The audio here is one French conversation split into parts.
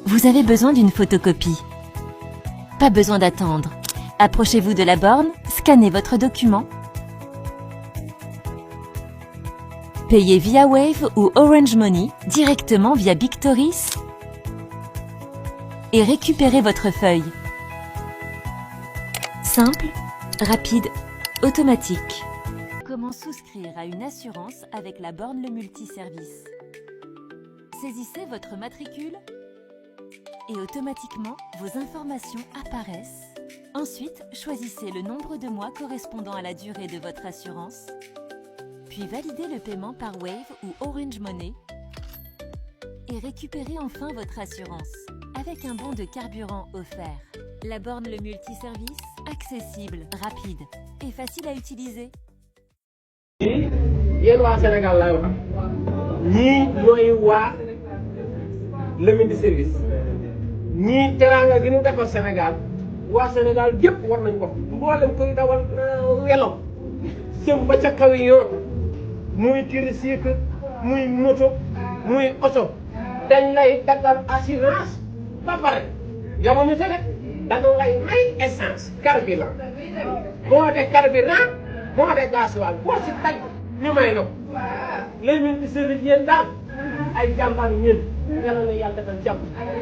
Vous avez besoin d'une photocopie. Pas besoin d'attendre. Approchez-vous de la borne, scannez votre document. Payez via Wave ou Orange Money directement via Bictoris et récupérez votre feuille. Simple, rapide, automatique. Comment souscrire à une assurance avec la borne Le Multiservice? Saisissez votre matricule et automatiquement vos informations apparaissent. Ensuite, choisissez le nombre de mois correspondant à la durée de votre assurance, puis validez le paiement par Wave ou Orange Money et récupérez enfin votre assurance avec un bon de carburant offert. La borne Le Multiservice, accessible, rapide et facile à utiliser. yéen waa Sénégal laay wax ñii ñooy waa Le Multiservice ñii teraanga gi ñu defal Sénégal waa Sénégal yëpp war nañ ko mboolem koy dawal welo sëm ba ca kaw yi muy tricycle muy moto muy oto dañ lay daggal assurance ba pare yamuñu te de dañu lay may essence carburant moo de carburant moo de gasoil boo si taj ñu may la ko Le Multiservice yéen daal ay jàmbaar yéen yàlla na yàlla defal jàmm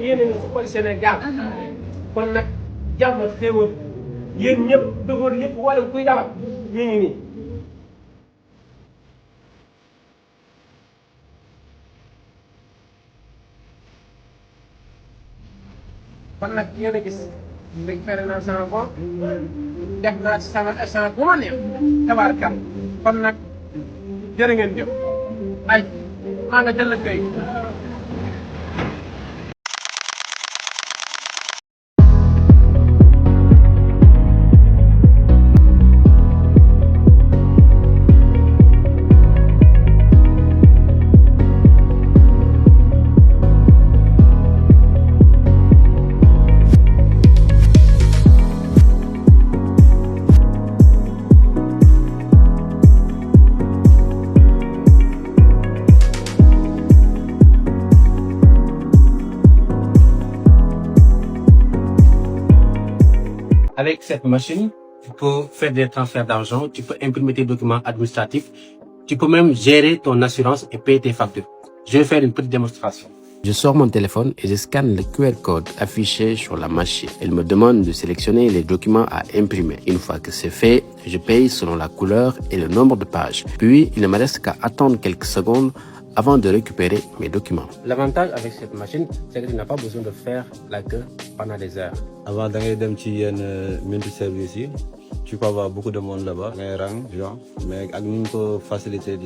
yéen a ngi suqali Sénégal kon nag jàmm xéewal yéen ñëpp dëgër yëpp wala kuy dawal ñu ngi nii. kon nag yéen a gis récupéré naa sama bopp def naa ci sama essence bu ma neex tabaarkal kon nag jërë ngeen jëf ay maa nga jël kay. Avec cette machine, tu peux faire des transferts d'argent, tu peux imprimer tes documents administratifs, tu peux même gérer ton assurance et payer tes factures. Je vais faire une petite démonstration. Je sors mon téléphone et je scanne le QR code affiché sur la machine. Elle me demande de sélectionner les documents à imprimer. Une fois que c'est fait, je paye selon la couleur et le nombre de pages. Puis, il ne me reste qu'à attendre quelques secondes avant de récupérer mes documents. L'avantage avec cette machine, c'est que tu n'as pas besoin de faire la queue pendant des heures. Avant d'aller dans le multiservice, tu peux avoir beaucoup de monde là-bas, les rangs, genre, mais avec une facilité,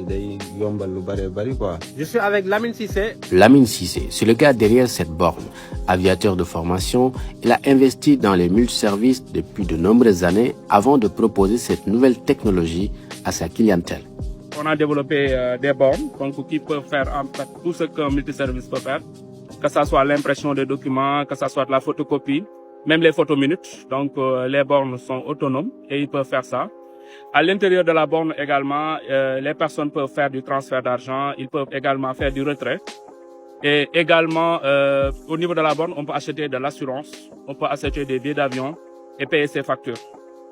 quoi. Je suis avec Lamine Cissé. Lamine Cissé, c'est le gars derrière cette borne. Aviateur de formation, il a investi dans les multiservices depuis de nombreuses années avant de proposer cette nouvelle technologie à sa clientèle. On a développé des bornes donc, qui peuvent faire en fait tout ce qu'un multiservice peut faire, que ce soit l'impression des documents, que ce soit la photocopie, même les photominutes. Donc les bornes sont autonomes et ils peuvent faire ça. À l'intérieur de la borne également, les personnes peuvent faire du transfert d'argent, ils peuvent également faire du retrait. Et également, au niveau de la borne, on peut acheter de l'assurance, on peut acheter des billets d'avion et payer ses factures.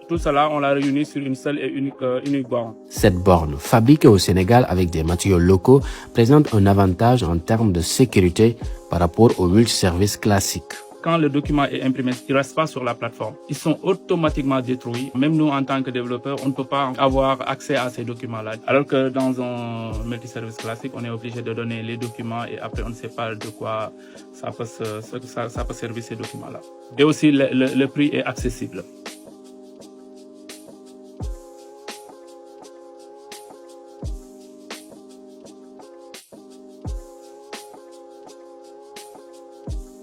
Tout cela, on l'a réuni sur une seule et unique borne. Cette borne, fabriquée au Sénégal avec des matériaux locaux, présente un avantage en termes de sécurité par rapport aux multiservices classiques. Quand le document est imprimé, il ne reste pas sur la plateforme. Ils sont automatiquement détruits. Même nous, en tant que développeurs, on ne peut pas avoir accès à ces documents-là. Alors que dans un multiservice classique, on est obligé de donner les documents et après, on ne sait pas de quoi ça peut servir ces documents-là. Et aussi, le prix est accessible.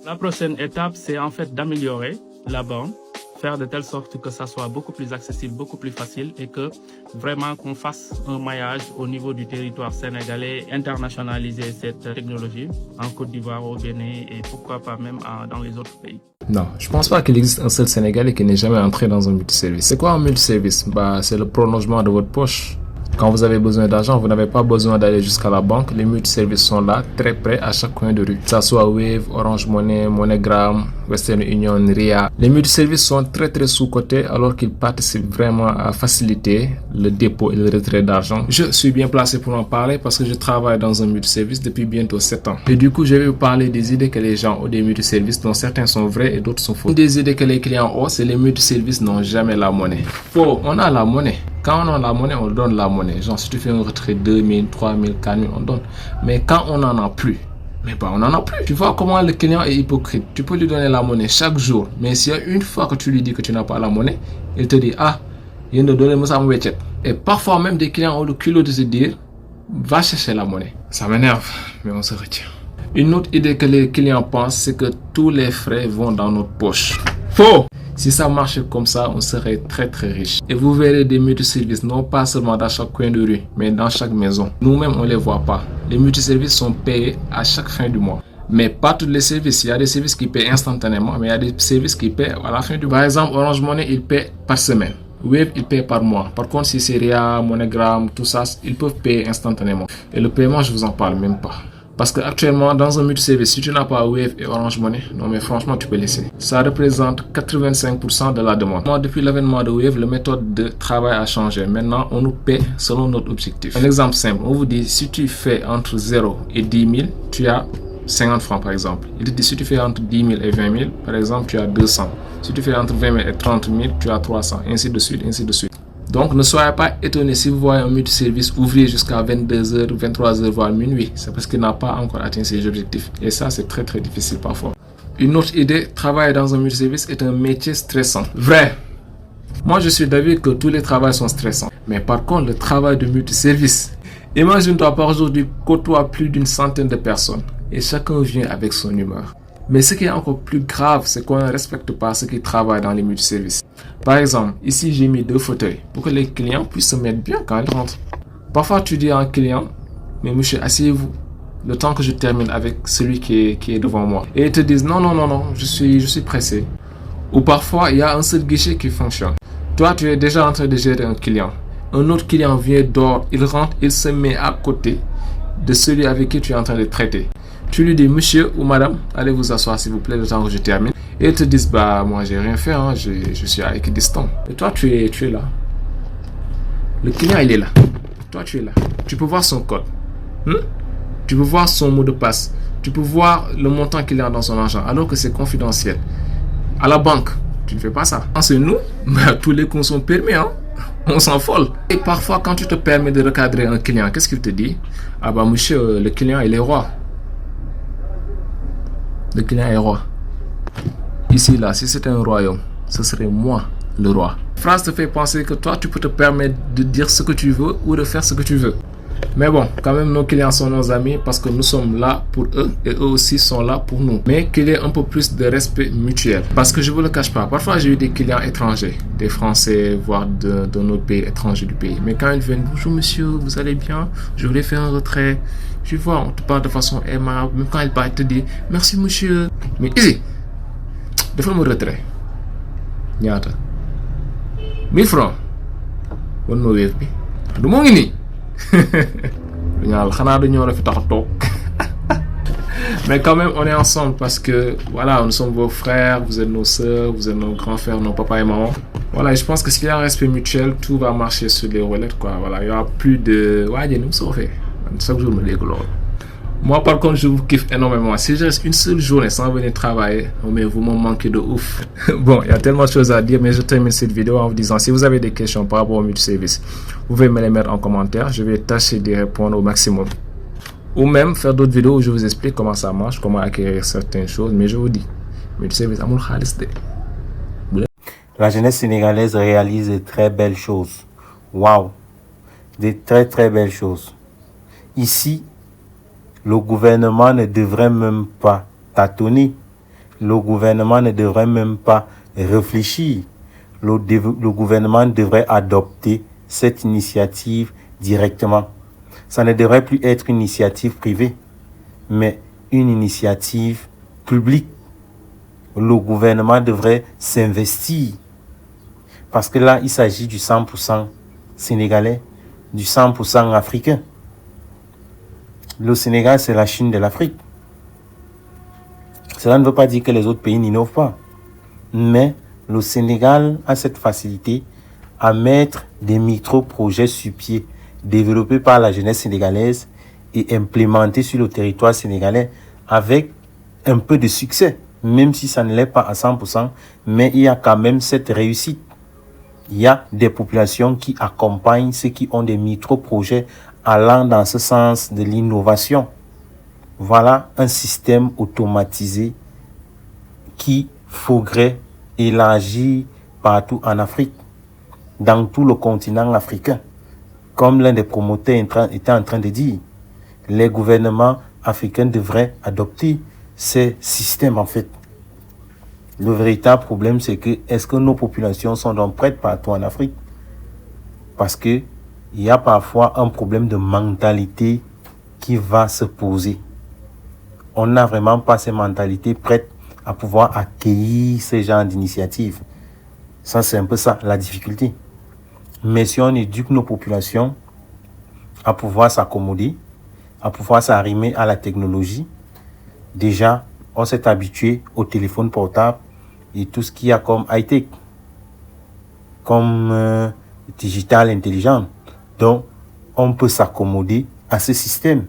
La prochaine étape, c'est en fait d'améliorer la borne, faire de telle sorte que ça soit beaucoup plus accessible, beaucoup plus facile et que vraiment qu'on fasse un maillage au niveau du territoire sénégalais, internationaliser cette technologie en Côte d'Ivoire, au Bénin et pourquoi pas même dans les autres pays. Non, je pense pas qu'il existe un seul Sénégalais qui n'est jamais entré dans un multiservice. C'est quoi un multiservice? C'est le prolongement de votre poche. Quand vous avez besoin d'argent, vous n'avez pas besoin d'aller jusqu'à la banque. Les multiservices sont là, très près, à chaque coin de rue. Que ça soit Wave, Orange Money, MoneyGram, Western Union, Ria. Les multiservices sont très sous-cotés alors qu'ils participent vraiment à faciliter le dépôt et le retrait d'argent. Je suis bien placé pour en parler parce que je travaille dans un multiservice depuis bientôt 7 ans. Et du coup, je vais vous parler des idées que les gens ont des multiservices dont certains sont vrais et d'autres sont faux. Une des idées que les clients ont, c'est les multiservices n'ont jamais la monnaie. Faux, on a la monnaie. Quand on a la monnaie, on donne la monnaie. Genre, si tu fais un retrait 2000, 3000, 4000, on donne. Mais quand on n'en a plus, on n'en a plus. Tu vois comment le client est hypocrite. Tu peux lui donner la monnaie chaque jour. Mais s'il y a une fois que tu lui dis que tu n'as pas la monnaie, il te dit, ah, il vient de donner ça à mon wecchet. Et parfois même des clients ont le culot de se dire, va chercher la monnaie. Ça m'énerve, mais on se retient. Une autre idée que les clients pensent, c'est que tous les frais vont dans notre poche. Faux! Si ça marchait comme ça, on serait très riche. Et vous verrez des multiservices, non pas seulement dans chaque coin de rue, mais dans chaque maison. Nous-mêmes, on ne les voit pas. Les multiservices sont payés à chaque fin du mois. Mais pas tous les services. Il y a des services qui paient instantanément, mais il y a des services qui paient à la fin du mois. Par exemple, Orange Money, il paie par semaine. Wave, il paye par mois. Par contre, si c'est Ria, MoneyGram, tout ça, ils peuvent payer instantanément. Et le paiement, je vous en parle même pas. Parce que actuellement, dans un multiservice, si tu n'as pas Wave et Orange Money, non mais franchement, tu peux laisser. Ça représente 85% de la demande. Moi, depuis l'avènement de Wave, la méthode de travail a changé. Maintenant, on nous paie selon notre objectif. Un exemple simple, on vous dit, si tu fais entre 0 et 10 000, tu as 50 francs par exemple. Il dit, si tu fais entre 10 000 et 20 000, par exemple, tu as 200. Si tu fais entre 20 000 et 30 000, tu as 300. Ainsi de suite, ainsi de suite. Donc, ne soyez pas étonnés si vous voyez un multiservice ouvrir jusqu'à 22h, 23h, voire minuit. C'est parce qu'il n'a pas encore atteint ses objectifs. Et ça, c'est très difficile parfois. Une autre idée, travailler dans un multiservice est un métier stressant. Vrai. Moi, je suis d'avis que tous les travails sont stressants. Mais par contre, le travail de multiservice. Imagine-toi par jour, tu côtoies plus d'une centaine de personnes. Et chacun vient avec son humeur. Mais ce qui est encore plus grave, c'est qu'on ne respecte pas ceux qui travaillent dans les multiservices. Par exemple, ici j'ai mis 2 fauteuils pour que les clients puissent se mettre bien quand ils rentrent. Parfois tu dis à un client, mais monsieur, asseyez-vous le temps que je termine avec celui qui est devant moi. Et ils te disent, non, je suis pressé. Ou parfois, il y a un seul guichet qui fonctionne. Toi, tu es déjà en train de gérer un client. Un autre client vient dehors, il rentre, il se met à côté de celui avec qui tu es en train de traiter. Tu lui dis, monsieur ou madame, allez vous asseoir s'il vous plaît le temps que je termine. Et ils te disent, bah moi j'ai rien fait, hein, je suis à équidistant. Et toi tu es là. Le client il est là. Toi tu es là. Tu peux voir son code. Tu peux voir son mot de passe. Tu peux voir le montant qu'il a dans son argent alors que c'est confidentiel. À la banque, tu ne fais pas ça. C'est nous, tous les comptes sont permis, hein. On s'en fout. Et parfois quand tu te permets de recadrer un client, qu'est-ce qu'il te dit? Ah bah monsieur, le client il est roi. Le client est roi. Ici, là, si c'était un royaume, ce serait moi, le roi. La phrase te fait penser que toi, tu peux te permettre de dire ce que tu veux ou de faire ce que tu veux. Mais bon, quand même, nos clients sont nos amis parce que nous sommes là pour eux et eux aussi sont là pour nous. Mais qu'il y ait un peu plus de respect mutuel. Parce que je ne vous le cache pas, parfois j'ai eu des clients étrangers, des Français, voire d'un autre pays, étranger du pays. Mais quand ils viennent, bonjour monsieur, vous allez bien? Je voulais faire un retrait. Tu vois, on te parle de façon aimable. Même quand ils parlent, ils te disent merci monsieur. Mais ici, fais-moi un retrait. Ñaata 1000 francs. Wan ma Wave bi. Du moo ngi nii. Xanaa dañoo la fi tax a toog. Mais quand même, on est ensemble parce que, voilà, nous sommes vos frères, vous êtes nos sœurs, vous êtes nos grands frères, nos papas et mamans. Voilà, et je pense que s'il y a un respect mutuel, tout va marcher sur les roulettes, quoi. Voilà, il n'y aura plus de... Ouais, nous sommes faits. Chaque jour, je me dis que moi, par contre, je vous kiffe énormément. Si je reste une seule journée sans venir travailler, mais vous m'en manquez de ouf. Bon, il y a tellement de choses à dire, mais je termine cette vidéo en vous disant, si vous avez des questions par rapport au multiservice, vous pouvez me les mettre en commentaire. Je vais tâcher d'y répondre au maximum. Ou même faire d'autres vidéos où je vous explique comment ça marche, comment acquérir certaines choses. Mais je vous dis, multiservice, amul khalis de. La jeunesse sénégalaise réalise de très belles choses. Waouh! Des très belles choses. Ici, le gouvernement ne devrait même pas tâtonner. Le gouvernement ne devrait même pas réfléchir. Le gouvernement devrait adopter cette initiative directement. Ça ne devrait plus être une initiative privée, mais une initiative publique. Le gouvernement devrait s'investir. Parce que là, il s'agit du 100% sénégalais. du 100% africain. Le Sénégal, c'est la Chine de l'Afrique. Cela ne veut pas dire que les autres pays n'innovent pas. Mais le Sénégal a cette facilité à mettre des micro-projets sur pied, développés par la jeunesse sénégalaise et implémentés sur le territoire sénégalais avec un peu de succès, même si ça ne l'est pas à 100%, mais il y a quand même cette réussite. Il y a des populations qui accompagnent ceux qui ont des micro-projets allant dans ce sens de l'innovation. Voilà un système automatisé qui faudrait élargir partout en Afrique, dans tout le continent africain. Comme l'un des promoteurs était en train de dire, les gouvernements africains devraient adopter ces systèmes en fait. Le véritable problème, c'est que est-ce que nos populations sont donc prêtes partout en Afrique? Parce que il y a parfois un problème de mentalité qui va se poser. On n'a vraiment pas ces mentalités prêtes à pouvoir accueillir ce genre d'initiative. Ça, c'est un peu ça, la difficulté. Mais si on éduque nos populations à pouvoir s'accommoder, à pouvoir s'arrimer à la technologie, déjà, on s'est habitué au téléphone portable et tout ce qu'il y a comme high-tech, comme digital intelligent. Donc, on peut s'accommoder à ce système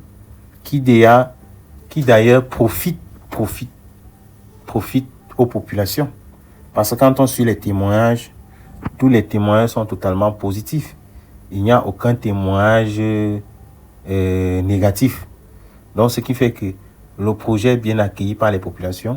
qui d'ailleurs profite aux populations. Parce que quand on suit les témoignages, tous les témoignages sont totalement positifs. Il n'y a aucun témoignage négatif. Donc, ce qui fait que le projet est bien accueilli par les populations.